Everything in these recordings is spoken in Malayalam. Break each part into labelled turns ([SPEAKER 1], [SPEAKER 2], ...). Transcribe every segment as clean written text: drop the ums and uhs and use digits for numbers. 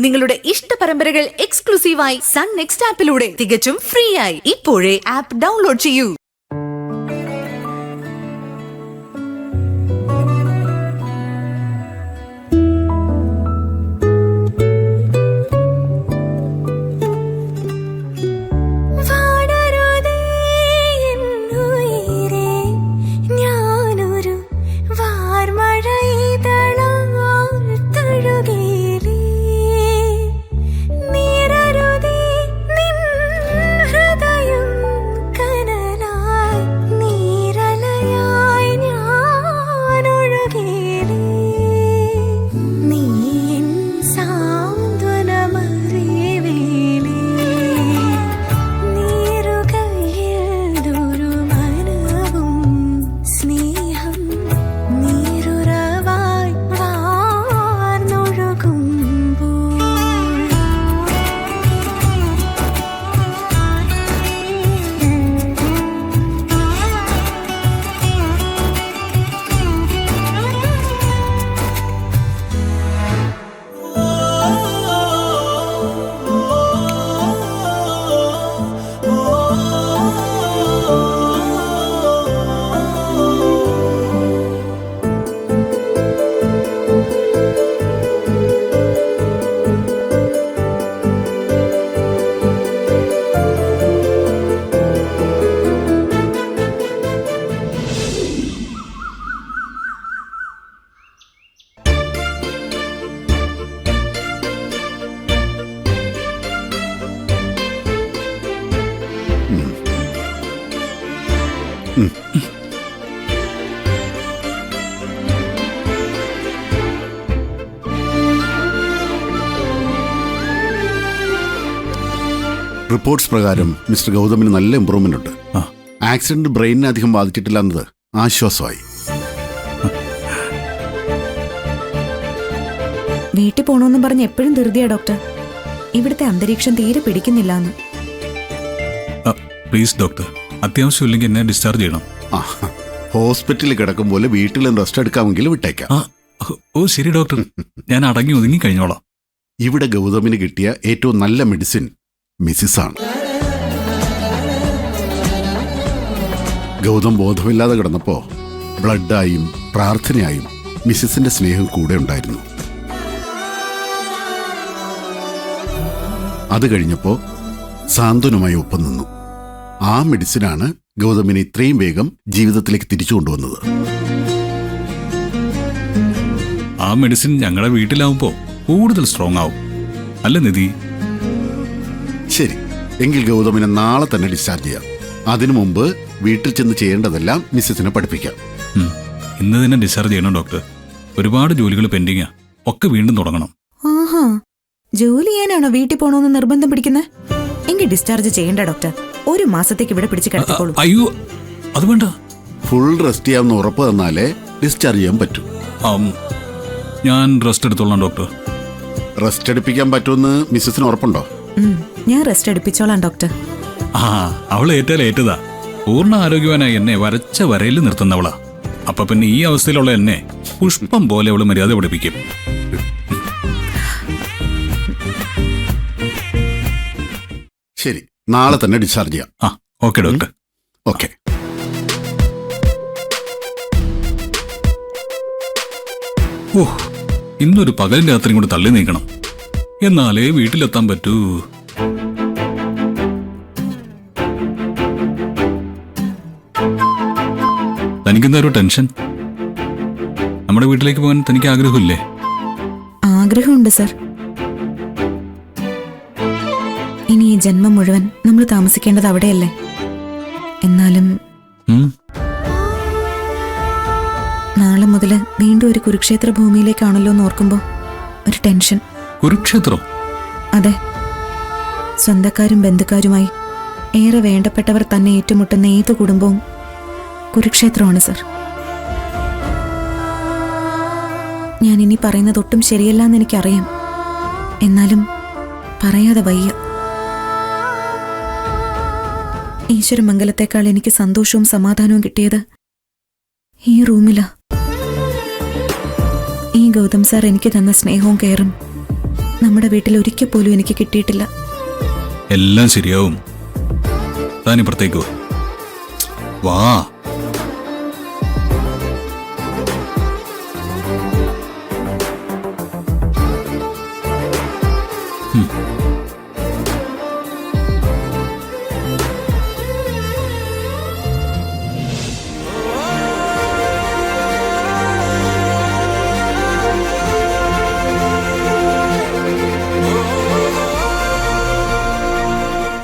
[SPEAKER 1] നിങ്ങളുടെ ഇഷ്ട പരമ്പരകൾ എക്സ്ക്ലൂസീവായി സൺ നെക്സ്റ്റ് ആപ്പിലൂടെ തികച്ചും ഫ്രീ ആയി ഇപ്പോഴേ ആപ്പ് ഡൗൺലോഡ് ചെയ്യൂ.
[SPEAKER 2] റിപ്പോർട്ട്സ് പ്രകാരം മിസ്റ്റർ ഗൗതമിന് നല്ല ഇമ്പ്രൂവ്മെന്റ് ഉണ്ട്. ആക്സിഡന്റ് ബ്രെയിനിനെ അധികം ബാധിച്ചിട്ടില്ല എന്നത് ആശ്വാസമായി.
[SPEAKER 3] വീട്ടിൽ പോണോന്നും പറഞ്ഞ് എപ്പോഴും ധൃതിയാ ഡോക്ടർ. ഇവിടുത്തെ അന്തരീക്ഷം തീരെ പിടിക്കുന്നില്ല.
[SPEAKER 4] പ്ലീസ് ഡോക്ടർ, അത്യാവശ്യമില്ലെങ്കിൽ എന്നെ ഡിസ്ചാർജ് ചെയ്യണം.
[SPEAKER 2] ഹോസ്പിറ്റലിൽ കിടക്കും പോലെ വീട്ടിലും റെസ്റ്റ് എടുക്കാമെങ്കിൽ വിട്ടേക്കാം.
[SPEAKER 4] ഓ ശരി ഡോക്ടർ, ഞാൻ അടങ്ങി ഒതുങ്ങി കഴിഞ്ഞോളാം.
[SPEAKER 2] ഇവിടെ ഗൗതമിന് കിട്ടിയ ഏറ്റവും നല്ല മെഡിസിൻ മിസിസ് ആണ്. ഗൗതം ബോധമില്ലാതെ കിടന്നപ്പോ ബ്ലഡായും പ്രാർത്ഥനയായും മിസിസിന്റെ സ്നേഹം കൂടെ ഉണ്ടായിരുന്നു. അത് കഴിഞ്ഞപ്പോ സാന്ത്വനമായി ഒപ്പം നിന്നു. ആ മെഡിസിനാണ് ഗൗതമിനെ ഇത്രയും വേഗം ജീവിതത്തിലേക്ക് തിരിച്ചു കൊണ്ടുവന്നത്.
[SPEAKER 4] ആ മെഡിസിൻ ഞങ്ങളുടെ വീട്ടിലാവുമ്പോ കൂടുതൽ സ്ട്രോങ് ആവും അല്ല നിധി?
[SPEAKER 2] ശരി, എങ്കിൽ ഗൗതമിനെ നാളെ തന്നെ ഡിസ്ചാർജ് ചെയ്യാം. അതിനു മുമ്പ് വീട്ടിൽ ചെന്ന് ചെയ്യേണ്ടതെല്ലാം മിസ്സിസിനെ പഠിപ്പിക്കാം.
[SPEAKER 4] ഇന്ന് തന്നെ ഡിസ്ചാർജ് ചെയ്യണം ഡോക്ടർ. ഒരുപാട് ജോലികൾ പെൻഡിങ്ങാ, ഒക്കെ വീണ്ടും തുടങ്ങണം.
[SPEAKER 3] ആഹാ, ജോലി ചെയ്യാനാണോ വീട്ടിൽ പോണോന്ന് നിർബന്ധം പിടിക്കുന്നത്? എങ്കിൽ ഡിസ്ചാർജ് ചെയ്യണ്ട ഡോക്ടർ. ഒരു മാസത്തേക്ക് ഇവിടെ പിടിച്ച് കിടത്തിക്കോളൂ.
[SPEAKER 4] അയ്യോ, അത് വേണ്ട.
[SPEAKER 2] ഫുൾ റെസ്റ്റ് ചെയ്യാമെന്ന് ഉറപ്പ് തന്നാലേ ഡിസ്ചാർജ് ചെയ്യാൻ പറ്റൂ.
[SPEAKER 4] ഞാൻ റെസ്റ്റ് എടുത്തോളാം ഡോക്ടർ.
[SPEAKER 2] റെസ്റ്റ് എടുപ്പിക്കാൻ പറ്റുമെന്ന് മിസ്സിസിന് ഉറപ്പുണ്ടോ?
[SPEAKER 3] ഞാൻ റെസ്റ്റ് എടുപ്പിച്ചോളാം ഡോക്ടർ.
[SPEAKER 4] അവൾ ഏറ്റതാ. പൂർണ്ണ ആരോഗ്യവാനായി എന്നെ വരച്ച വരയിൽ നിർത്തുന്നവളാ. അപ്പൊ പിന്നെ ഈ അവസ്ഥയിലുള്ള എന്നെ പുഷ്പം പോലെ അവള് മര്യാദ പഠിപ്പിക്കും.
[SPEAKER 2] ശരി, നാളെ തന്നെ ഡിസ്ചാർജ് ചെയ്യാം.
[SPEAKER 4] Okay doctor.
[SPEAKER 2] ഓക്കെ.
[SPEAKER 4] ഇന്നൊരു പകലും രാത്രിയും കൂടി തള്ളി നീക്കണം, എന്നാലേ വീട്ടിലെത്താൻ പറ്റൂ. തനിക്കെന്താ ഒരു ടെൻഷൻ? നമ്മുടെ വീട്ടിലേക്ക് പോകാൻ തനിക്ക് ആഗ്രഹമില്ലേ?
[SPEAKER 3] ആഗ്രഹമുണ്ട് സർ. ഇനി ഈ ജന്മം മുഴുവൻ നമ്മൾ താമസിക്കേണ്ടത് അവിടെയല്ലേ? എന്നാലും നാളെ മുതൽ വീണ്ടും ഒരു കുരുക്ഷേത്ര ഭൂമിയിലേക്കാണല്ലോ എന്ന് ഓർക്കുമ്പോ ഒരു ടെൻഷൻ.
[SPEAKER 4] കുരുക്ഷേത്രം?
[SPEAKER 3] അതെ, സ്വന്തക്കാരും ബന്ധുക്കാരുമായി ഏറെ വേണ്ടപ്പെട്ടവർ തന്നെ ഏറ്റുമുട്ടുന്ന ഏത് കുടുംബവും കുരുക്ഷേത്രമാണ് സർ. ഞാൻ ഇനി പറയുന്നത് ഒട്ടും ശരിയല്ലെന്ന് എനിക്കറിയാം. എന്നാലും പറയാതെ വയ്യ. ഈശ്വരമംഗലത്തെക്കാൾ എനിക്ക് സന്തോഷവും സമാധാനവും കിട്ടിയത് ഈ റൂമിലാ. ഈ ഗൗതം സാർ എനിക്ക് തന്ന സ്നേഹവും കെയറും നമ്മുടെ വീട്ടിൽ ഒരിക്കൽ പോലും എനിക്ക് കിട്ടിയിട്ടില്ല.
[SPEAKER 4] എല്ലാം ശരിയാവും. താൻ ഇപ്പുറത്തേക്ക് വാ.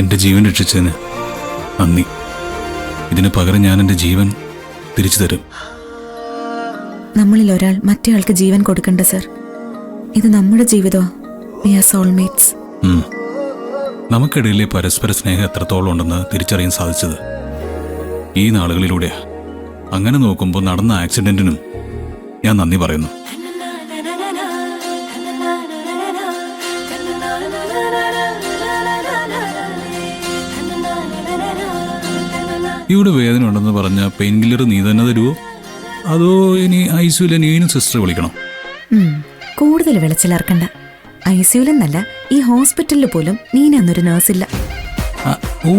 [SPEAKER 4] എന്റെ ജീവൻ രക്ഷിച്ചതിന് നന്ദി. ഇതിന് പകരം ഞാൻ എന്റെ ജീവൻ തിരിച്ചു തരും.
[SPEAKER 3] നമ്മളിൽ ഒരാൾ മറ്റേയാൾക്ക് ജീവൻ കൊടുക്കണ്ട സർ. ഇത് നമ്മുടെ ജീവിതമാണ്. V R soulmates.
[SPEAKER 4] നമുക്കിടയിലെ പരസ്പര സ്നേഹം എത്രത്തോളം ഉണ്ടെന്ന് തിരിച്ചറിയാൻ സാധിച്ചത് ഈ നാളുകളിലൂടെയാ. അങ്ങനെ നോക്കുമ്പോൾ നടന്ന ആക്സിഡന്റിനും ഞാൻ നന്ദി പറയുന്നു. ഇവിടെ വേദന ഉണ്ടെന്ന് പറഞ്ഞ പെയിൻ കില്ലർ നീ തന്നെ തരുമോ, അതോ ഇനി ഐസിയുലെ നീനും സിസ്റ്റർ വിളിക്കണം?
[SPEAKER 3] കൂടുതൽ വിളച്ചിലർക്കണ്ട. ഐസിയുലെന്നല്ല, ഈ ഹോസ്പിറ്റലിൽ പോലും നീനൊരു നേഴ്സില്ല.
[SPEAKER 4] ഓ,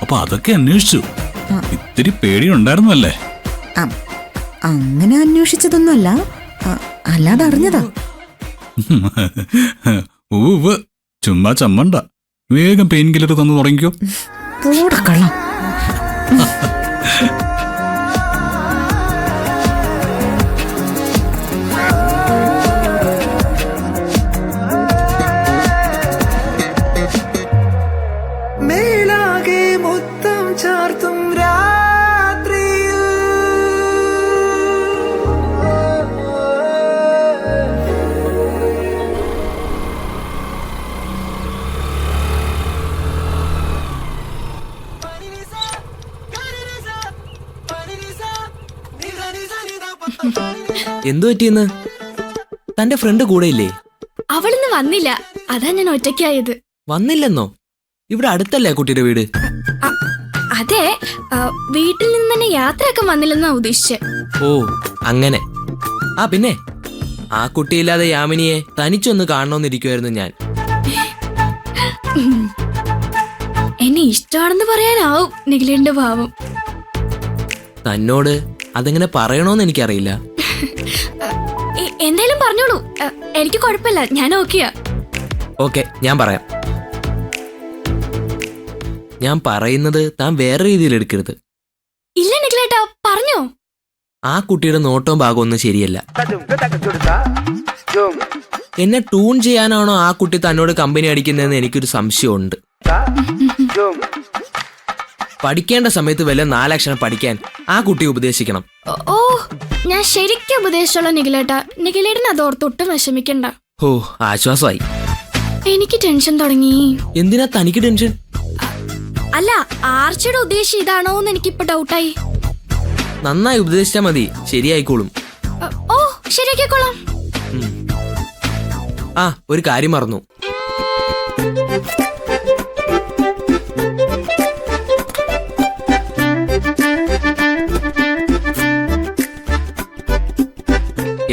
[SPEAKER 4] അപ്പൊ അതൊക്കെ അന്വേഷിച്ചു. ഇത്തിരി പേടിയുണ്ടായിരുന്നു അല്ലേ?
[SPEAKER 3] അങ്ങനെ അന്വേഷിച്ചതൊന്നുമല്ല, അല്ലാതെ അറിഞ്ഞതാ.
[SPEAKER 4] ചുമ്മാ ചമ്മണ്ട. വേഗം പെയിൻ കില്ലർ തന്നു തുടങ്ങിക്കോ.
[SPEAKER 3] കള്ളം.
[SPEAKER 5] മേലാകെ മൊത്തം ചാർത്തും രാത്രിയിൽ
[SPEAKER 6] എന്തു പറ്റിയെന്ന്? തന്റെ ഫ്രണ്ട് കൂടെ ഇല്ലേ?
[SPEAKER 7] അവളിന്ന് വന്നില്ല, അതാ ഞാൻ ഒറ്റയ്ക്കായത്.
[SPEAKER 6] വന്നില്ലെന്നോ? ഇവിടെ അടുത്തല്ലേ കുട്ടിയുടെ വീട്?
[SPEAKER 7] അതെ, വീട്ടിൽ നിന്ന് തന്നെ യാത്രയൊക്കെ വന്നില്ലെന്നാ ഉദ്ദേശിച്ചെ.
[SPEAKER 6] ഓ അങ്ങനെ. പിന്നെ ആ കുട്ടിയില്ലാതെ യാമിനിയെ തനിച്ചൊന്ന് കാണണമെന്നിരിക്കുമായിരുന്നു ഞാൻ.
[SPEAKER 7] എന്നെ ഇഷ്ടമാണെന്ന് പറയാനാവും നിഖിലിന്റെ ഭാവം.
[SPEAKER 6] തന്നോട് അതെങ്ങനെ പറയണോന്ന് എനിക്കറിയില്ല.
[SPEAKER 7] എന്തായാലും പറഞ്ഞോളൂ, എനിക്ക് കുഴപ്പമില്ല, ഞാൻ ഓക്കെയാ.
[SPEAKER 6] ഓക്കെ, ഞാൻ പറയാം. ഞാൻ പറയുന്നത് താൻ വേറെ രീതിയിൽ എടുക്കരുത്.
[SPEAKER 7] ഇല്ല നിഖിലേട്ടാ, പറഞ്ഞോ.
[SPEAKER 6] ആ കുട്ടിയുടെ നോട്ടവും ഭാഗവും ഒന്നും ശരിയല്ല. എന്നെ ട്യൂൺ ചെയ്യാനാണോ ആ കുട്ടി തന്നോട് കമ്പനി അടിക്കുന്നതെന്ന് എനിക്കൊരു സംശയമുണ്ട്. പഠിക്കേണ്ട സമയത്ത് വല്ല 4 അക്ഷരം പഠിക്കാൻ ആ കുട്ടി ഉപദേശിക്കണം.
[SPEAKER 7] ഓ, ഞാൻ ശരിക്കും ഉപദേശിച്ചോളാം നിഖിലേട്ടാ. നിഖിലേട്ടന് അത് ഓർത്തൊട്ടും വിഷമിക്കണ്ട.
[SPEAKER 6] ഓ, ആശ്വാസമായി.
[SPEAKER 7] എനിക്ക് ടെൻഷൻ തുടങ്ങി.
[SPEAKER 6] എന്തിനാ തനിക്ക് ടെൻഷൻ?
[SPEAKER 7] അല്ല, ആർച്ചിയുടെ ഉദ്ദേശം ഇതാണോന്ന് എനിക്കിപ്പോ ഡൗട്ടായി.
[SPEAKER 6] നന്നായി ഉപദേശിച്ചാ മതി, ശരിയായിക്കോളും.
[SPEAKER 7] ഓ, ശരിയാക്കിക്കോളാം.
[SPEAKER 6] ഒരു കാര്യം മറന്നു.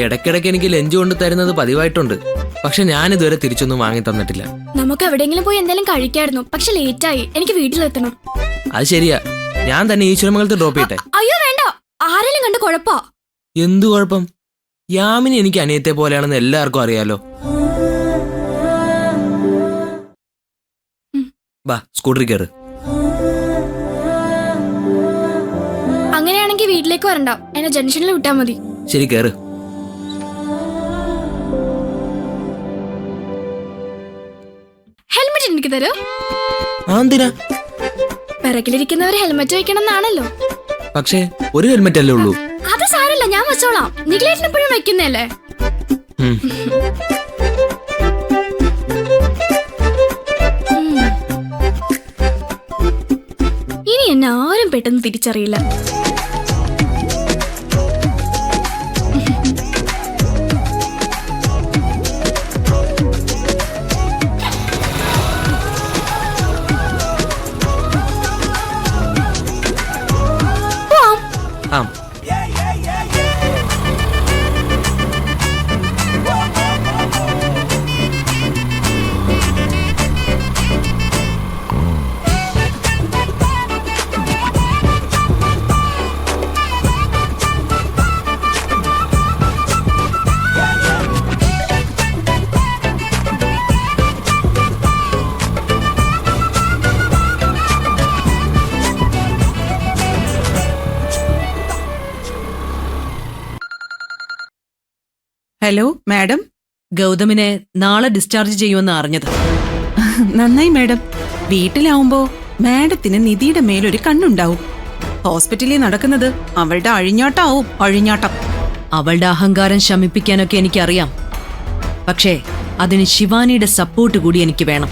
[SPEAKER 6] ഇടയ്ക്കിടയ്ക്ക് എനിക്ക് ലഞ്ച് കൊണ്ട് തരുന്നത് പതിവായിട്ടുണ്ട്. പക്ഷെ ഞാനിതുവരെ തിരിച്ചൊന്നും വാങ്ങി തന്നിട്ടില്ല.
[SPEAKER 7] നമുക്ക് എവിടെയെങ്കിലും പോയി എന്തെങ്കിലും കഴിക്കായിരുന്നു, പക്ഷെ ലേറ്റായി. എനിക്ക് വീട്ടിലെത്തണം.
[SPEAKER 6] അത് ശരിയാ, ഞാൻ തന്നെ ഈശ്വരമംഗലത്ത് ഡ്രോപ്പ് ചെയ്യട്ടെ?
[SPEAKER 7] അയ്യോ വേണ്ട, ആരെങ്കിലും കണ്ട് കുഴപ്പാ.
[SPEAKER 6] എന്തു കുഴപ്പം? യാമിനി എനിക്ക് അനിയത്തെ പോലെയാണെന്ന് എല്ലാവർക്കും അറിയാലോ. ബാ, സ്കൂട്ടറിൽ കയറ്.
[SPEAKER 7] അങ്ങനെയാണെങ്കിൽ വീട്ടിലേക്ക് വരണ്ട, എന്നെ ജംഗ്ഷനിൽ വിട്ടാ മതി.
[SPEAKER 6] ശരി, കയറ്.
[SPEAKER 7] ഹെൽമെറ്റ് എനിക്ക് തരൂ.
[SPEAKER 6] എന്തിനാ?
[SPEAKER 7] പിറകിലിരിക്കുന്നവർ ഹെൽമെറ്റ് വെക്കണം എന്നാണല്ലോ.
[SPEAKER 6] പക്ഷേ ഒരു ഹെൽമെറ്റ് അല്ലേ ഉള്ളൂ.
[SPEAKER 7] അത് സാരല്ല, ഞാൻ വെച്ചോളാം. നിഖിലേട്ടൻ എപ്പോഴും വെക്കുന്നല്ലേ. ഇനി എന്നെ ആരും പെട്ടെന്ന് തിരിച്ചറിയില്ല.
[SPEAKER 3] Hello madam.
[SPEAKER 8] ഗൗതമിനെ നാളെ ഡിസ്ചാർജ് ചെയ്യുമെന്ന് അറിഞ്ഞത്.
[SPEAKER 3] നന്നായി മാഡം. വീട്ടിലാവുമ്പോ മാഡത്തിന് നിധിയുടെ മേലൊരു കണ്ണുണ്ടാവും. ഹോസ്പിറ്റലിൽ നടക്കുന്നത് അവളുടെ അഴിഞ്ഞാട്ടാവും. അഴിഞ്ഞാട്ടം.
[SPEAKER 8] അവളുടെ അഹങ്കാരം ശമിപ്പിക്കാനൊക്കെ എനിക്കറിയാം. പക്ഷേ അതിന് ശിവാനിയുടെ സപ്പോർട്ട് കൂടി എനിക്ക് വേണം.